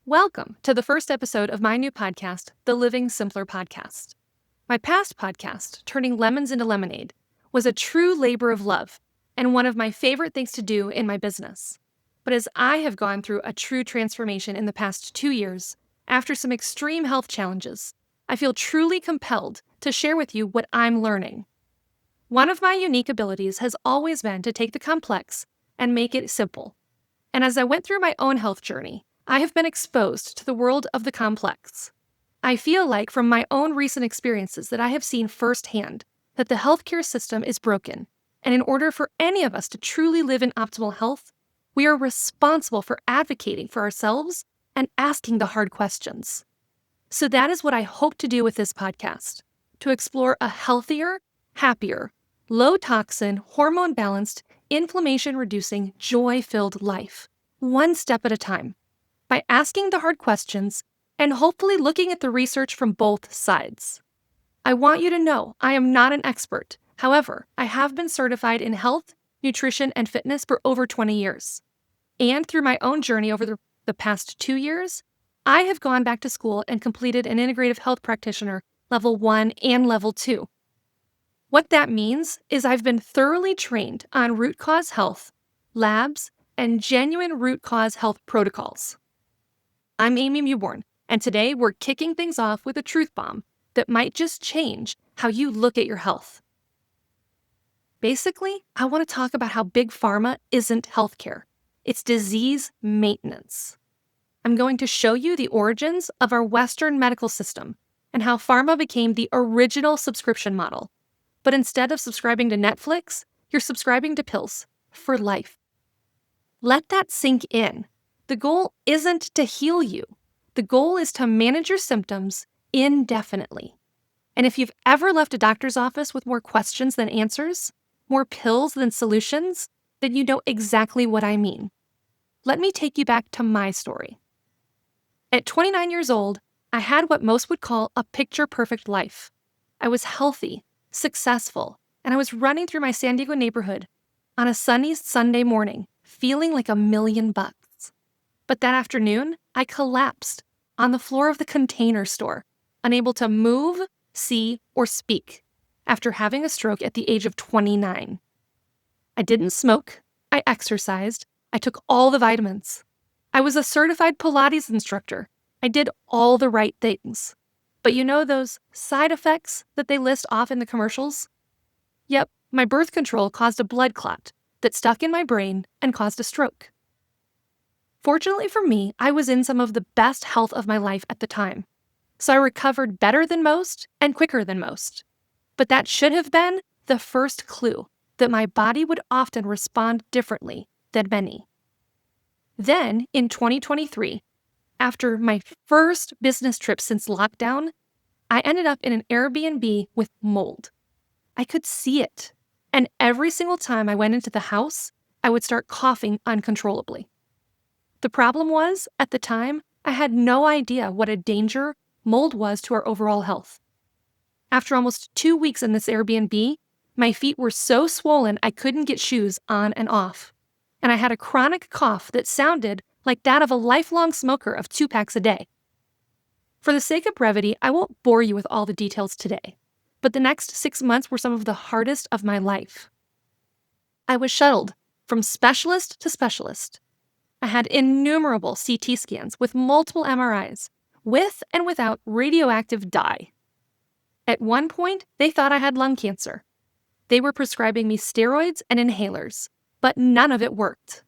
Welcome to the first episode of my new podcast, the Living Simpler Podcast. My past podcast, Turning Lemons into Lemonade, was a true labor of love and one of my favorite things to do in my business. But as I have gone through a true transformation in the past 2 years, after some extreme health challenges, I feel truly compelled to share with you what I'm learning. One of my unique abilities has always been to take the complex and make it simple. And as I went through my own health journey, I have been exposed to the world of the complex. I feel like from my own recent experiences that I have seen firsthand that the healthcare system is broken, and in order for any of us to truly live in optimal health, we are responsible for advocating for ourselves and asking the hard questions. So that is what I hope to do with this podcast, to explore a healthier, happier, low-toxin, hormone-balanced, inflammation-reducing, joy-filled life, one step at a time, by asking the hard questions and hopefully looking at the research from both sides. I want you to know I am not an expert. However, I have been certified in health, nutrition, and fitness for over 20 years. And through my own journey over the past 2 years, I have gone back to school and completed an integrative health practitioner level 1 and level 2. What that means is I've been thoroughly trained on root cause health, labs, and genuine root cause health protocols. I'm Amy Mewborn, and today we're kicking things off with a truth bomb that might just change how you look at your health. Basically, I want to talk about how Big Pharma isn't healthcare. It's disease maintenance. I'm going to show you the origins of our Western medical system and how pharma became the original subscription model. But instead of subscribing to Netflix, you're subscribing to pills for life. Let that sink in. The goal isn't to heal you. The goal is to manage your symptoms indefinitely. And if you've ever left a doctor's office with more questions than answers, more pills than solutions, then you know exactly what I mean. Let me take you back to my story. At 29 years old, I had what most would call a picture-perfect life. I was healthy, successful, and I was running through my San Diego neighborhood on a sunny Sunday morning, feeling like $1,000,000. But that afternoon, I collapsed on the floor of the Container Store, unable to move, see, or speak, after having a stroke at the age of 29. I didn't smoke, I exercised, I took all the vitamins. I was a certified Pilates instructor. I did all the right things. But you know those side effects that they list off in the commercials? Yep, my birth control caused a blood clot that stuck in my brain and caused a stroke. Fortunately for me, I was in some of the best health of my life at the time, so I recovered better than most and quicker than most. But that should have been the first clue that my body would often respond differently than many. Then, in 2023, after my first business trip since lockdown, I ended up in an Airbnb with mold. I could see it, and every single time I went into the house, I would start coughing uncontrollably. The problem was, at the time, I had no idea what a danger mold was to our overall health. After almost 2 weeks in this Airbnb, my feet were so swollen I couldn't get shoes on and off. And I had a chronic cough that sounded like that of a lifelong smoker of 2 packs a day. For the sake of brevity, I won't bore you with all the details today, but the next 6 months were some of the hardest of my life. I was shuttled from specialist to specialist. I had innumerable CT scans with multiple MRIs, with and without radioactive dye. At one point, they thought I had lung cancer. They were prescribing me steroids and inhalers, but none of it worked.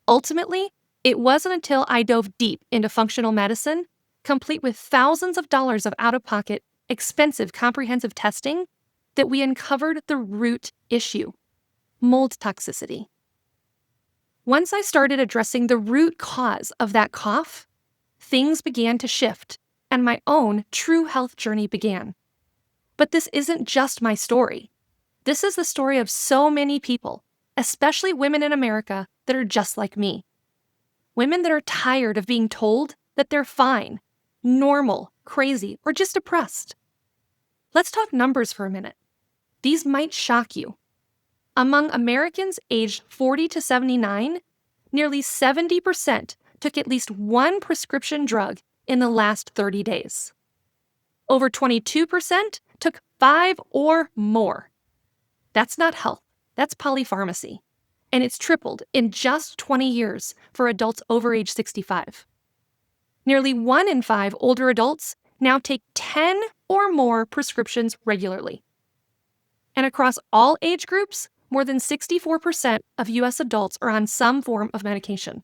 Ultimately, it wasn't until I dove deep into functional medicine, complete with thousands of dollars of out-of-pocket, expensive comprehensive testing, that we uncovered the root issue: mold toxicity. Once I started addressing the root cause of that cough, things began to shift, and my own true health journey began. But this isn't just my story. This is the story of so many people, especially women in America that are just like me. Women that are tired of being told that they're fine, normal, crazy, or just depressed. Let's talk numbers for a minute. These might shock you. Among Americans aged 40 to 79, nearly 70% took at least one prescription drug in the last 30 days. Over 22% took 5 or more. That's not health, that's polypharmacy. And it's tripled in just 20 years for adults over age 65. Nearly 1 in 5 older adults now take 10 or more prescriptions regularly. And across all age groups, more than 64% of US adults are on some form of medication.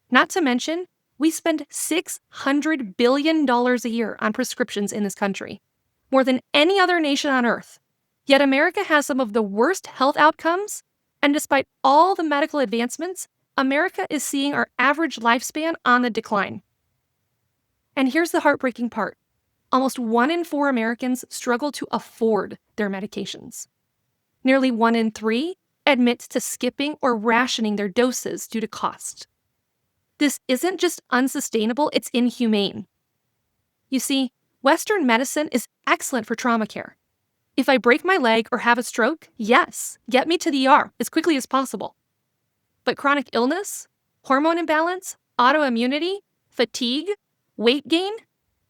Not to mention, we spend $600 billion a year on prescriptions in this country, more than any other nation on earth. Yet America has some of the worst health outcomes, and despite all the medical advancements, America is seeing our average lifespan on the decline. And here's the heartbreaking part. Almost 1 in 4 Americans struggle to afford their medications. Nearly 1 in 3 admits to skipping or rationing their doses due to cost. This isn't just unsustainable, it's inhumane. You see, Western medicine is excellent for trauma care. If I break my leg or have a stroke, yes, get me to the ER as quickly as possible. But chronic illness, hormone imbalance, autoimmunity, fatigue, weight gain,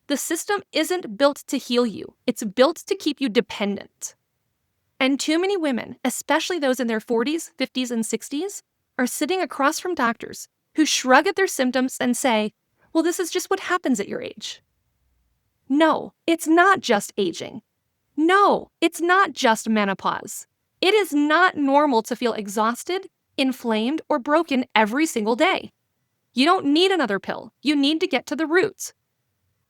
the system isn't built to heal you. It's built to keep you dependent. And too many women, especially those in their 40s, 50s, and 60s, are sitting across from doctors who shrug at their symptoms and say, well, this is just what happens at your age. No, it's not just aging. No, it's not just menopause. It is not normal to feel exhausted, inflamed, or broken every single day. You don't need another pill. You need to get to the roots.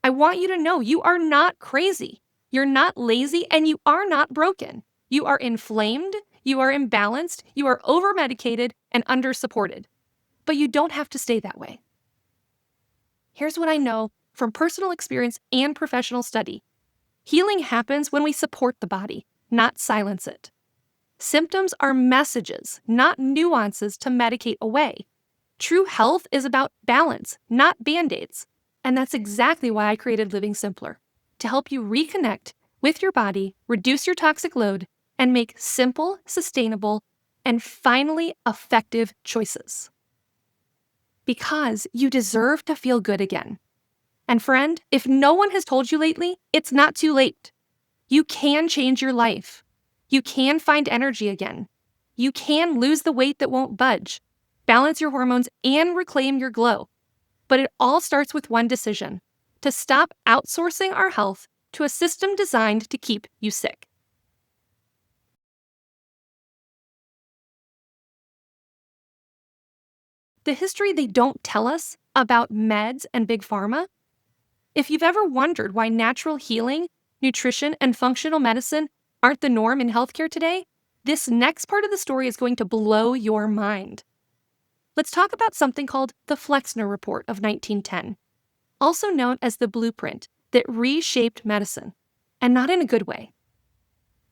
I want you to know you are not crazy. You're not lazy, and you are not broken. You are inflamed, you are imbalanced, you are overmedicated and undersupported. But you don't have to stay that way. Here's what I know from personal experience and professional study. Healing happens when we support the body, not silence it. Symptoms are messages, not nuances to medicate away. True health is about balance, not Band-Aids. And that's exactly why I created Living Simpler, to help you reconnect with your body, reduce your toxic load, and make simple, sustainable, and finally effective choices. Because you deserve to feel good again. And friend, if no one has told you lately, it's not too late. You can change your life. You can find energy again. You can lose the weight that won't budge, balance your hormones, and reclaim your glow. But it all starts with one decision: to stop outsourcing our health to a system designed to keep you sick. The history they don't tell us about meds and Big Pharma. If you've ever wondered why natural healing, nutrition, and functional medicine aren't the norm in healthcare today, this next part of the story is going to blow your mind. Let's talk about something called the Flexner Report of 1910, also known as the blueprint that reshaped medicine, and not in a good way.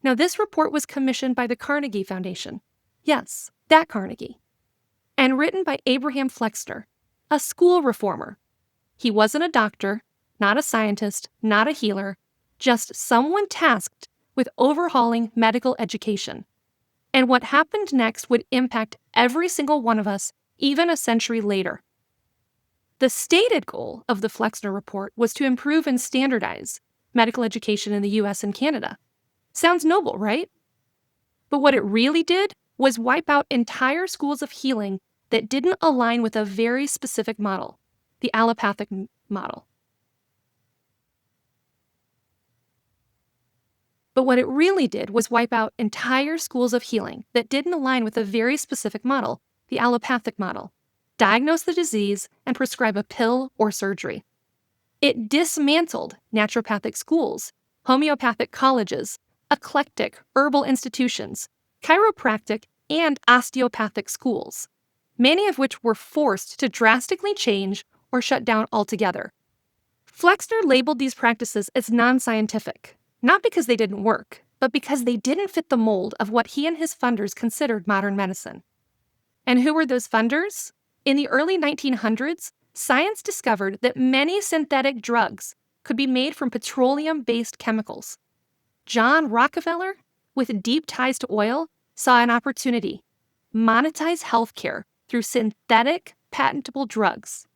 Now, this report was commissioned by the Carnegie Foundation. Yes, that Carnegie. And written by Abraham Flexner, a school reformer. He wasn't a doctor, not a scientist, not a healer, just someone tasked with overhauling medical education. And what happened next would impact every single one of us, even a century later. The stated goal of the Flexner Report was to improve and standardize medical education in the US and Canada. Sounds noble, right? But what it really did was wipe out entire schools of healing that didn't align with a very specific model, the allopathic model. But what it really did was wipe out entire schools of healing that didn't align with a very specific model, the allopathic model, diagnose the disease, and prescribe a pill or surgery. It dismantled naturopathic schools, homeopathic colleges, eclectic herbal institutions, chiropractic, and osteopathic schools, many of which were forced to drastically change or shut down altogether. Flexner labeled these practices as non-scientific, not because they didn't work, but because they didn't fit the mold of what he and his funders considered modern medicine. And who were those funders? In the early 1900s, science discovered that many synthetic drugs could be made from petroleum-based chemicals. John Rockefeller, with deep ties to oil, saw an opportunity: monetize healthcare through synthetic, patentable drugs.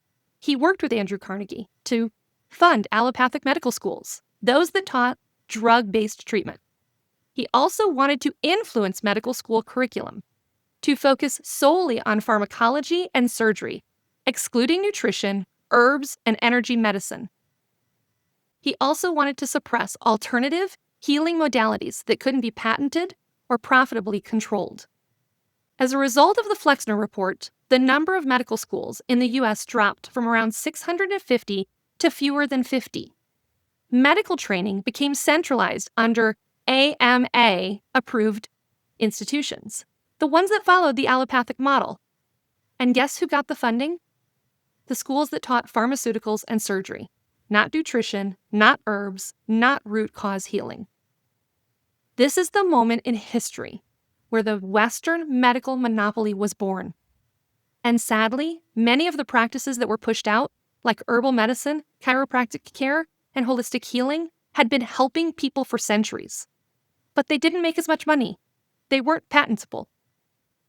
He worked with Andrew Carnegie to fund allopathic medical schools, those that taught drug-based treatment. He also wanted to influence medical school curriculum to focus solely on pharmacology and surgery, excluding nutrition, herbs, and energy medicine. He also wanted to suppress alternative healing modalities that couldn't be patented or profitably controlled. As a result of the Flexner Report, the number of medical schools in the U.S. dropped from around 650 to fewer than 50. Medical training became centralized under AMA-approved institutions, the ones that followed the allopathic model. And guess who got the funding? The schools that taught pharmaceuticals and surgery, not nutrition, not herbs, not root cause healing. This is the moment in history where the Western medical monopoly was born. And sadly, many of the practices that were pushed out, like herbal medicine, chiropractic care, and holistic healing, had been helping people for centuries. But they didn't make as much money. They weren't patentable.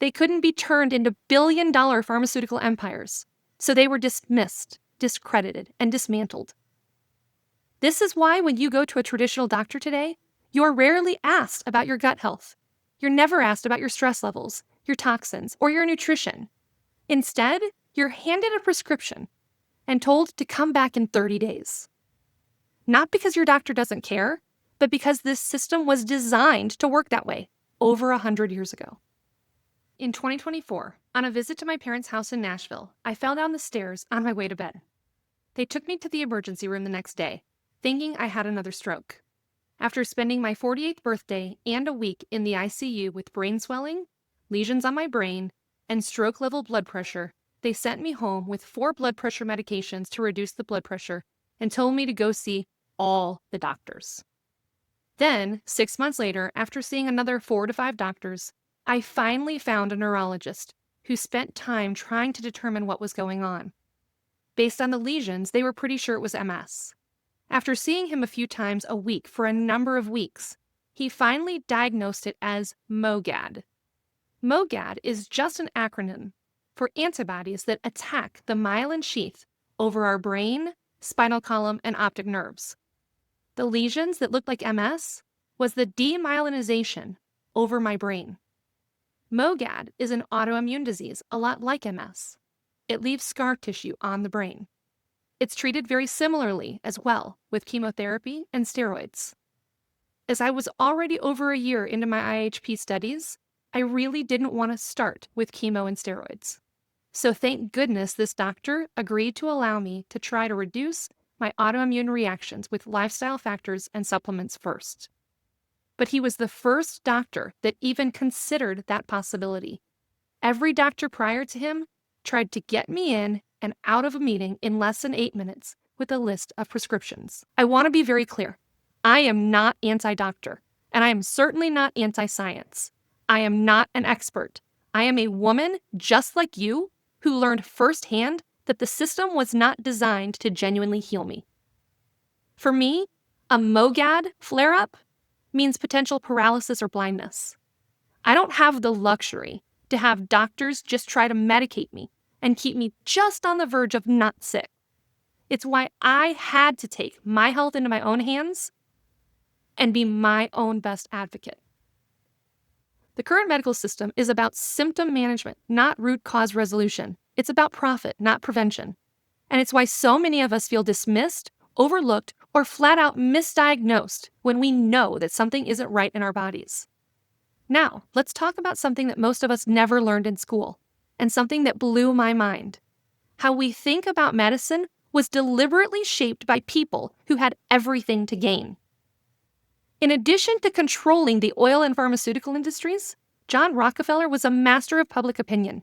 They couldn't be turned into billion-dollar pharmaceutical empires, so they were dismissed, discredited, and dismantled. This is why when you go to a traditional doctor today, you're rarely asked about your gut health. You're never asked about your stress levels, your toxins, or your nutrition. Instead, you're handed a prescription and told to come back in 30 days. Not because your doctor doesn't care, but because this system was designed to work that way over 100 years ago. In 2024, on a visit to my parents' house in Nashville, I fell down the stairs on my way to bed. They took me to the emergency room the next day, thinking I had another stroke. After spending my 48th birthday and a week in the ICU with brain swelling, lesions on my brain, and stroke-level blood pressure, they sent me home with 4 blood pressure medications to reduce the blood pressure and told me to go see all the doctors. Then, 6 months later, after seeing another 4 to 5 doctors, I finally found a neurologist who spent time trying to determine what was going on. Based on the lesions, they were pretty sure it was MS. After seeing him a few times a week for a number of weeks, he finally diagnosed it as MOGAD. MOGAD is just an acronym for antibodies that attack the myelin sheath over our brain, spinal column, and optic nerves. The lesions that looked like MS was the demyelinization over my brain. MOGAD is an autoimmune disease, a lot like MS. It leaves scar tissue on the brain. It's treated very similarly as well with chemotherapy and steroids. As I was already over a year into my IHP studies, I really didn't want to start with chemo and steroids. So thank goodness this doctor agreed to allow me to try to reduce my autoimmune reactions with lifestyle factors and supplements first. But he was the first doctor that even considered that possibility. Every doctor prior to him tried to get me in and out of a meeting in less than 8 minutes with a list of prescriptions. I want to be very clear. I am not anti-doctor, and I am certainly not anti-science. I am not an expert. I am a woman just like you who learned firsthand that the system was not designed to genuinely heal me. For me, a MOGAD flare-up means potential paralysis or blindness. I don't have the luxury to have doctors just try to medicate me and keep me just on the verge of not sick. It's why I had to take my health into my own hands and be my own best advocate. The current medical system is about symptom management, not root cause resolution. It's about profit, not prevention. And it's why so many of us feel dismissed, overlooked, or flat out misdiagnosed when we know that something isn't right in our bodies. Now, let's talk about something that most of us never learned in school, and something that blew my mind. How we think about medicine was deliberately shaped by people who had everything to gain. In addition to controlling the oil and pharmaceutical industries, John Rockefeller was a master of public opinion.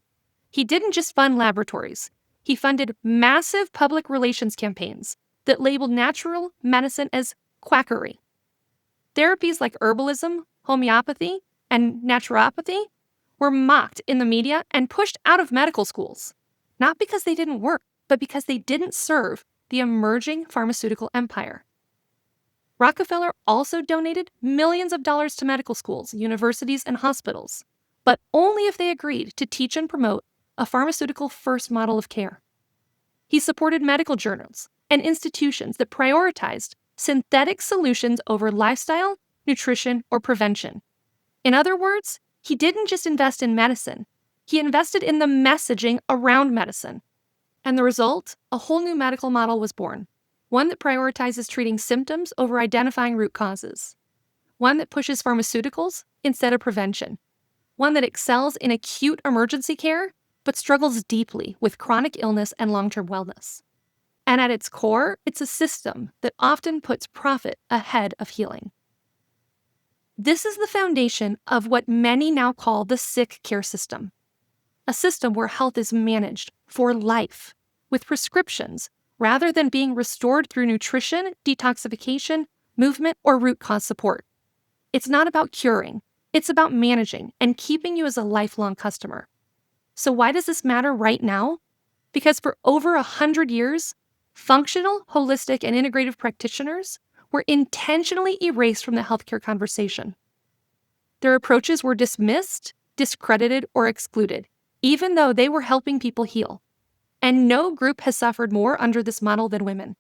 He didn't just fund laboratories. He funded massive public relations campaigns that labeled natural medicine as quackery. Therapies like herbalism, homeopathy, and naturopathy were mocked in the media and pushed out of medical schools, not because they didn't work, but because they didn't serve the emerging pharmaceutical empire. Rockefeller also donated millions of dollars to medical schools, universities, and hospitals, but only if they agreed to teach and promote a pharmaceutical-first model of care. He supported medical journals and institutions that prioritized synthetic solutions over lifestyle, nutrition, or prevention. In other words, he didn't just invest in medicine, he invested in the messaging around medicine. And the result? A whole new medical model was born. One that prioritizes treating symptoms over identifying root causes. One that pushes pharmaceuticals instead of prevention. One that excels in acute emergency care, but struggles deeply with chronic illness and long-term wellness. And at its core, it's a system that often puts profit ahead of healing. This is the foundation of what many now call the sick care system. A system where health is managed for life, with prescriptions, rather than being restored through nutrition, detoxification, movement, or root cause support. It's not about curing, it's about managing and keeping you as a lifelong customer. So why does this matter right now? Because for over 100 years, functional, holistic, and integrative practitioners were intentionally erased from the healthcare conversation. Their approaches were dismissed, discredited, or excluded, even though they were helping people heal. And no group has suffered more under this model than women.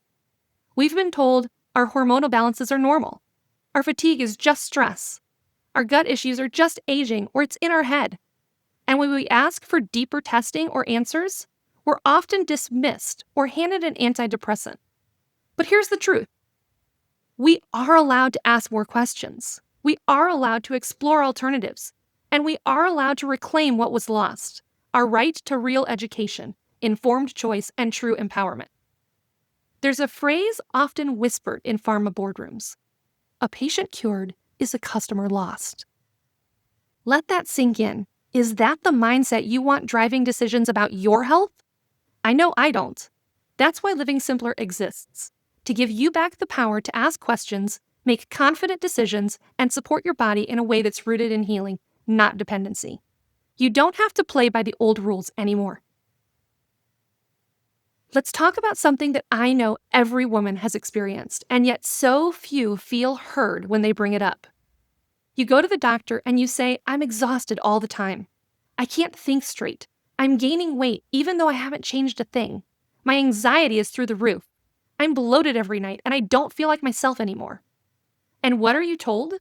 We've been told our hormonal balances are normal, our fatigue is just stress, our gut issues are just aging, or it's in our head. And when we ask for deeper testing or answers, we're often dismissed or handed an antidepressant. But here's the truth. We are allowed to ask more questions. We are allowed to explore alternatives. And we are allowed to reclaim what was lost, our right to real education, informed choice, and true empowerment. There's a phrase often whispered in pharma boardrooms. A patient cured is a customer lost. Let that sink in. Is that the mindset you want driving decisions about your health? I know I don't. That's why Living Simpler exists, to give you back the power to ask questions, make confident decisions, and support your body in a way that's rooted in healing, not dependency. You don't have to play by the old rules anymore. Let's talk about something that I know every woman has experienced, and yet so few feel heard when they bring it up. You go to the doctor and you say, I'm exhausted all the time. I can't think straight. I'm gaining weight even though I haven't changed a thing. My anxiety is through the roof. I'm bloated every night and I don't feel like myself anymore. And what are you told?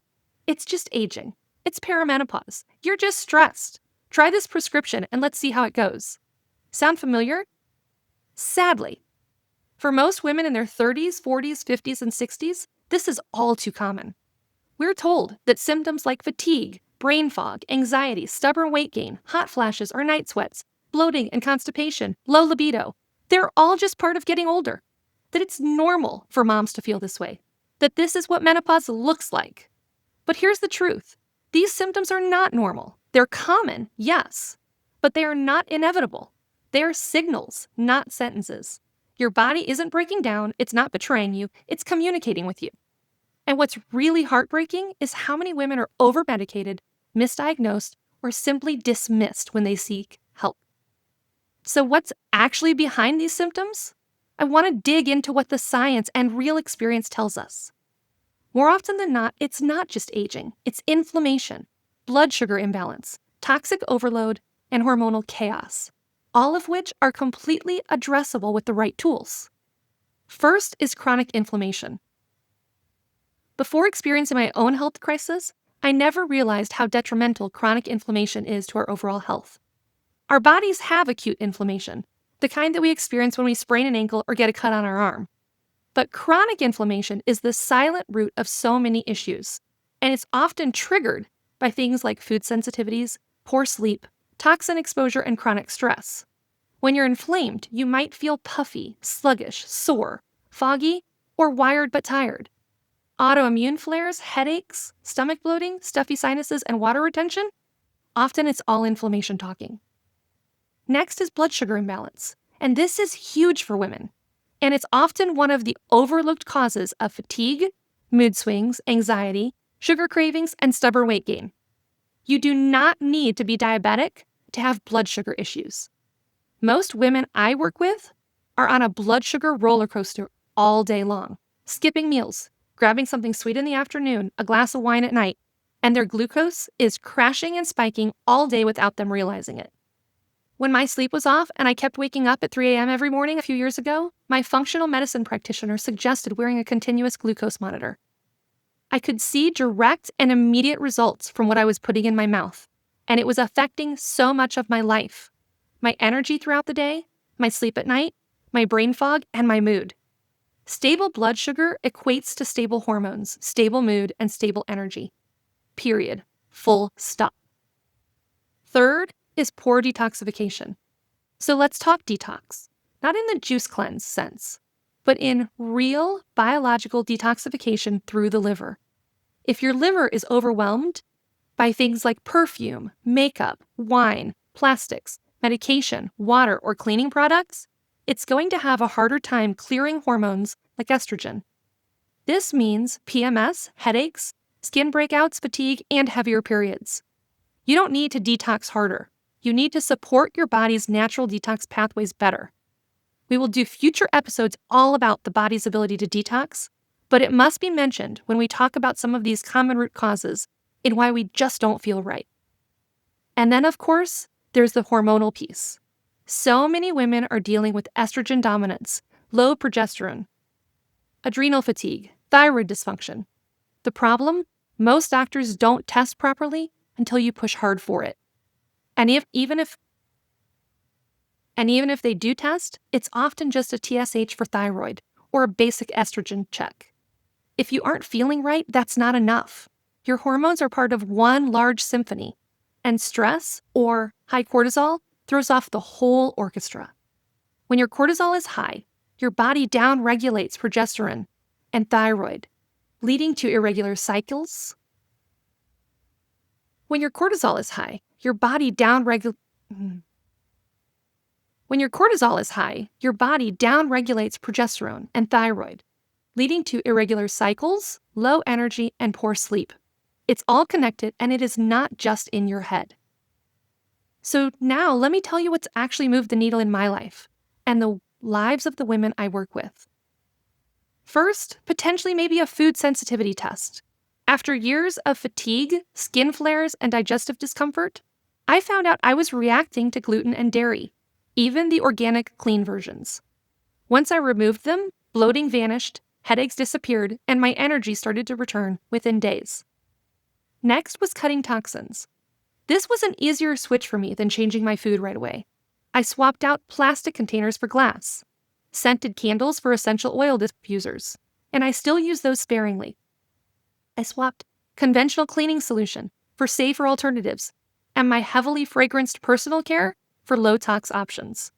It's just aging. It's perimenopause. You're just stressed. Try this prescription and let's see how it goes. Sound familiar? Sadly, for most women in their 30s, 40s, 50s, and 60s, this is all too common. We're told that symptoms like fatigue, brain fog, anxiety, stubborn weight gain, hot flashes or night sweats, bloating and constipation, low libido, they're all just part of getting older. That it's normal for moms to feel this way. That this is what menopause looks like. But here's the truth. These symptoms are not normal. They're common, yes, but they are not inevitable. They are signals, not sentences. Your body isn't breaking down, it's not betraying you, it's communicating with you. And what's really heartbreaking is how many women are overmedicated, misdiagnosed, or simply dismissed when they seek help. So what's actually behind these symptoms? I want to dig into what the science and real experience tells us. More often than not, it's not just aging, it's inflammation, blood sugar imbalance, toxic overload, and hormonal chaos, all of which are completely addressable with the right tools. First is chronic inflammation. Before experiencing my own health crisis, I never realized how detrimental chronic inflammation is to our overall health. Our bodies have acute inflammation, the kind that we experience when we sprain an ankle or get a cut on our arm. But chronic inflammation is the silent root of so many issues, and it's often triggered by things like food sensitivities, poor sleep, toxin exposure, and chronic stress. When you're inflamed, you might feel puffy, sluggish, sore, foggy, or wired but tired. Autoimmune flares, headaches, stomach bloating, stuffy sinuses, and water retention? Often it's all inflammation talking. Next is blood sugar imbalance, and this is huge for women. And it's often one of the overlooked causes of fatigue, mood swings, anxiety, sugar cravings, and stubborn weight gain. You do not need to be diabetic to have blood sugar issues. Most women I work with are on a blood sugar roller coaster all day long, skipping meals, grabbing something sweet in the afternoon, a glass of wine at night, and their glucose is crashing and spiking all day without them realizing it. When my sleep was off and I kept waking up at 3 a.m. every morning a few years ago, my functional medicine practitioner suggested wearing a continuous glucose monitor. I could see direct and immediate results from what I was putting in my mouth, and it was affecting so much of my life. My energy throughout the day, my sleep at night, my brain fog, and my mood. Stable blood sugar equates to stable hormones, stable mood, and stable energy. Period. Full stop. Third is poor detoxification. So let's talk detox. Not in the juice cleanse sense, but in real biological detoxification through the liver. If your liver is overwhelmed by things like perfume, makeup, wine, plastics, medication, water, or cleaning products, it's going to have a harder time clearing hormones like estrogen. This means PMS, headaches, skin breakouts, fatigue, and heavier periods. You don't need to detox harder. You need to support your body's natural detox pathways better. We will do future episodes all about the body's ability to detox, but it must be mentioned when we talk about some of these common root causes and why we just don't feel right. And then, of course, there's the hormonal piece. So many women are dealing with estrogen dominance, low progesterone, adrenal fatigue, thyroid dysfunction. The problem? Most doctors don't test properly until you push hard for it. And even if they do test, it's often just a TSH for thyroid or a basic estrogen check. If you aren't feeling right, that's not enough. Your hormones are part of one large symphony, and stress or high cortisol throws off the whole orchestra. When your cortisol is high, your body downregulates progesterone and thyroid, leading to irregular cycles. When your cortisol is high, your body downregulates progesterone and thyroid, leading to irregular cycles, low energy, and poor sleep. It's all connected, and it is not just in your head. So now let me tell you what's actually moved the needle in my life and the lives of the women I work with. First, potentially maybe a food sensitivity test. After years of fatigue, skin flares, and digestive discomfort, I found out I was reacting to gluten and dairy, even the organic, clean versions. Once I removed them, bloating vanished, headaches disappeared, and my energy started to return within days. Next was cutting toxins. This was an easier switch for me than changing my food right away. I swapped out plastic containers for glass, scented candles for essential oil diffusers, and I still use those sparingly. I swapped conventional cleaning solution for safer alternatives, and my heavily fragranced personal care for low-tox options.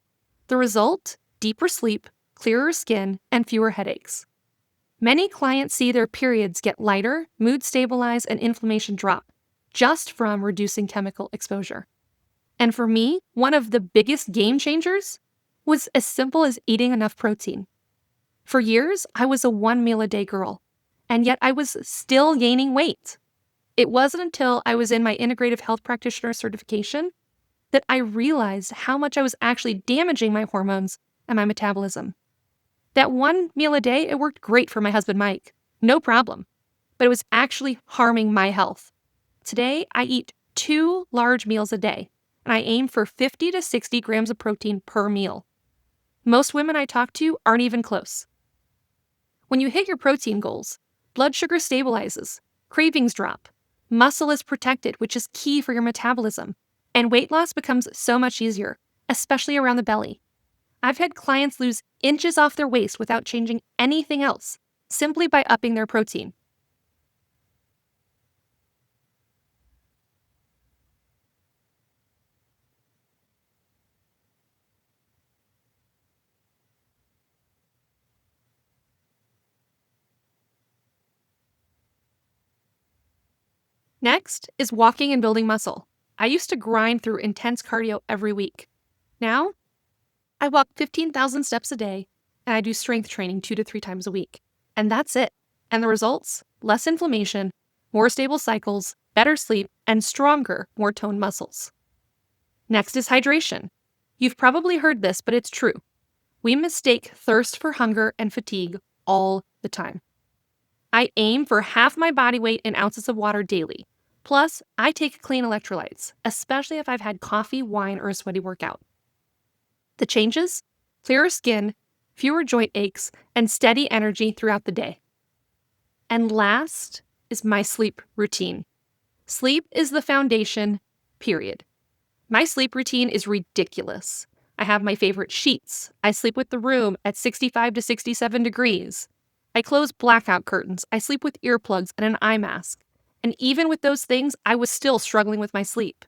The result? Deeper sleep, clearer skin, and fewer headaches. Many clients see their periods get lighter, mood stabilize, and inflammation drop, just from reducing chemical exposure. And for me, one of the biggest game changers was as simple as eating enough protein. For years, I was a 1-meal-a-day girl, and yet I was still gaining weight. It wasn't until I was in my integrative health practitioner certification that I realized how much I was actually damaging my hormones and my metabolism. That 1 meal a day, it worked great for my husband Mike, no problem, but it was actually harming my health. Today, I eat 2 large meals a day, and I aim for 50 to 60 grams of protein per meal. Most women I talk to aren't even close. When you hit your protein goals, blood sugar stabilizes, cravings drop, muscle is protected, which is key for your metabolism, and weight loss becomes so much easier, especially around the belly. I've had clients lose inches off their waist without changing anything else, simply by upping their protein. Next is walking and building muscle. I used to grind through intense cardio every week. Now, I walk 15,000 steps a day, and I do strength training 2 to 3 times a week. And that's it. And the results? Less inflammation, more stable cycles, better sleep, and stronger, more toned muscles. Next is hydration. You've probably heard this, but it's true. We mistake thirst for hunger and fatigue all the time. I aim for half my body weight in ounces of water daily. Plus, I take clean electrolytes, especially if I've had coffee, wine, or a sweaty workout. The changes? Clearer skin, fewer joint aches, and steady energy throughout the day. And last is my sleep routine. Sleep is the foundation, period. My sleep routine is ridiculous. I have my favorite sheets. I sleep with the room at 65 to 67 degrees. I close blackout curtains. I sleep with earplugs and an eye mask. And even with those things, I was still struggling with my sleep.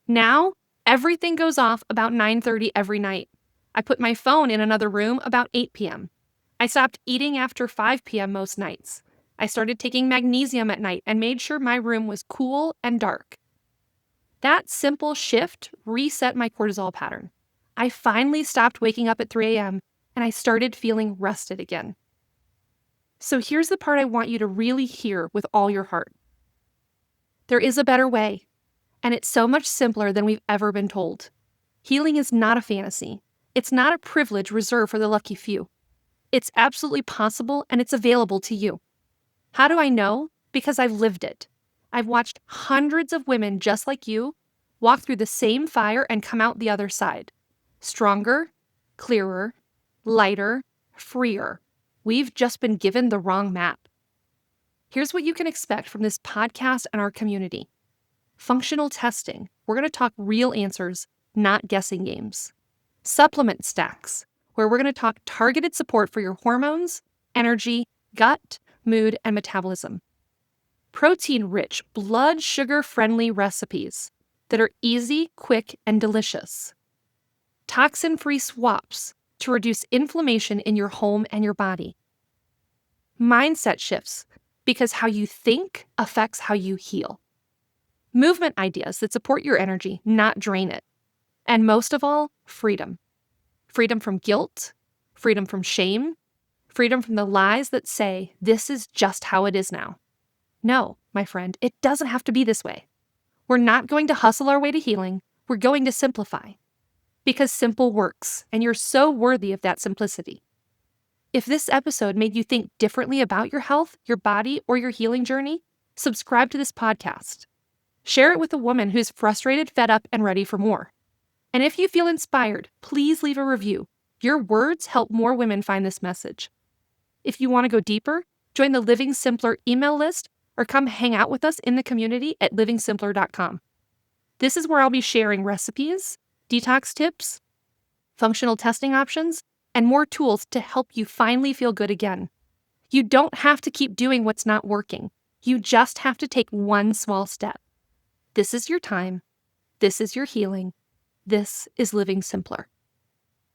Now, everything goes off about 9:30 every night. I put my phone in another room about 8 p.m. I stopped eating after 5 p.m. most nights. I started taking magnesium at night and made sure my room was cool and dark. That simple shift reset my cortisol pattern. I finally stopped waking up at 3 a.m. and I started feeling rested again. So here's the part I want you to really hear with all your heart. There is a better way, and it's so much simpler than we've ever been told. Healing is not a fantasy. It's not a privilege reserved for the lucky few. It's absolutely possible and it's available to you. How do I know? Because I've lived it. I've watched hundreds of women just like you walk through the same fire and come out the other side. Stronger, clearer, lighter, freer. We've just been given the wrong map. Here's what you can expect from this podcast and our community. Functional testing. We're going to talk real answers, not guessing games. Supplement stacks, where we're going to talk targeted support for your hormones, energy, gut, mood, and metabolism. Protein-rich, blood sugar-friendly recipes that are easy, quick, and delicious. Toxin-free swaps to reduce inflammation in your home and your body. Mindset shifts, because how you think affects how you heal. Movement ideas that support your energy, not drain it. And most of all, freedom. Freedom from guilt, freedom from shame, freedom from the lies that say, this is just how it is now. No, my friend, it doesn't have to be this way. We're not going to hustle our way to healing. We're going to simplify. Because simple works, and you're so worthy of that simplicity. If this episode made you think differently about your health, your body, or your healing journey, subscribe to this podcast. Share it with a woman who's frustrated, fed up, and ready for more. And if you feel inspired, please leave a review. Your words help more women find this message. If you want to go deeper, join the Living Simpler email list or come hang out with us in the community at livingsimpler.com. This is where I'll be sharing recipes, detox tips, functional testing options, and more tools to help you finally feel good again. You don't have to keep doing what's not working. You just have to take one small step. This is your time. This is your healing. This is Living Simpler.